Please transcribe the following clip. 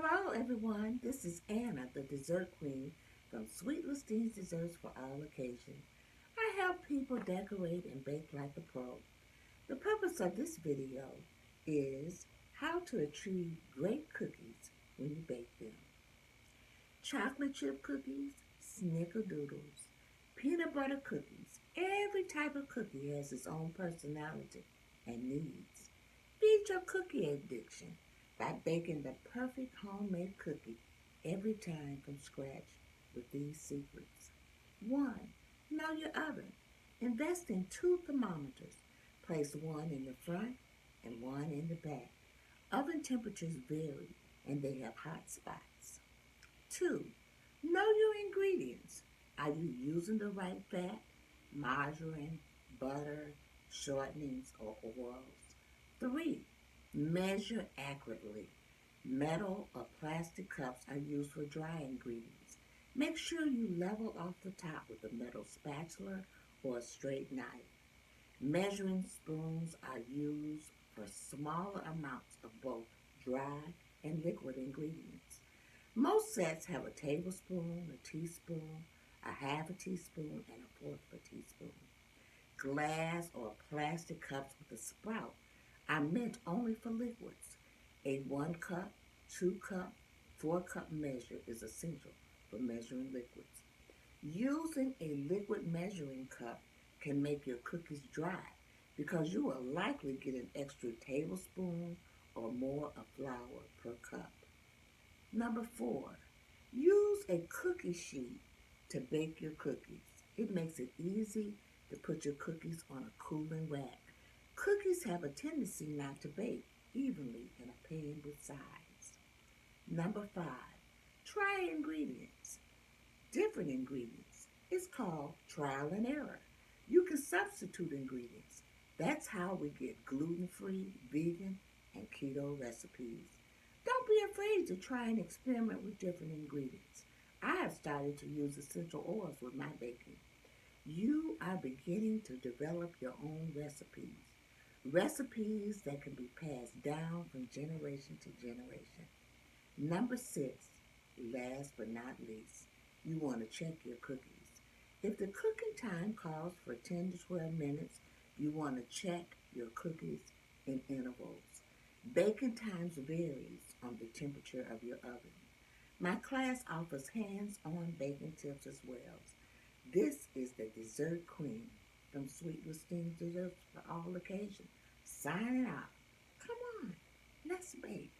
Hello, everyone. This is Anna, the dessert queen from Sweet Lassteens Desserts for All Occasions. I help people decorate and bake like a pro. The purpose of this video is how to achieve great cookies when you bake them. Chocolate chip cookies, snickerdoodles, peanut butter cookies. Every type of cookie has its own personality and needs. Beat your cookie addiction by baking the perfect homemade cookie every time from scratch with these secrets. 1. Know your oven. Invest in two thermometers. Place one in the front and one in the back. Oven temperatures vary and they have hot spots. 2. Know your ingredients. Are you using the right fat, margarine, butter, shortenings, or oils? 3. Measure accurately. Metal or plastic cups are used for dry ingredients. Make sure you level off the top with a metal spatula or a straight knife. Measuring spoons are used for smaller amounts of both dry and liquid ingredients. Most sets have a tablespoon, a teaspoon, a half a teaspoon, and a fourth of a teaspoon. Glass or plastic cups with a spout are meant only for liquids. A 1 cup, 2 cup, 4 cup measure is essential for measuring liquids. Using a liquid measuring cup can make your cookies dry because you will likely get an extra tablespoon or more of flour per cup. Number 4, use a cookie sheet to bake your cookies. It makes it easy to put your cookies on a cooling rack. Cookies have a tendency not to bake evenly in a pan with sides. Number 5, try ingredients. Different ingredients. It's called trial and error. You can substitute ingredients. That's how we get gluten-free, vegan, and keto recipes. Don't be afraid to try and experiment with different ingredients. I have started to use essential oils with my baking. You are beginning to develop your own recipes. Recipes that can be passed down from generation to generation. Number 6, last but not least, you want to check your cookies. If the cooking time calls for 10 to 12 minutes, you want to check your cookies in intervals. Baking times varies on the temperature of your oven. My class offers hands-on baking tips as well. This is the dessert queen from Sweet Lasteen Desserts for All Occasions. Signing out. Come on, let's bake.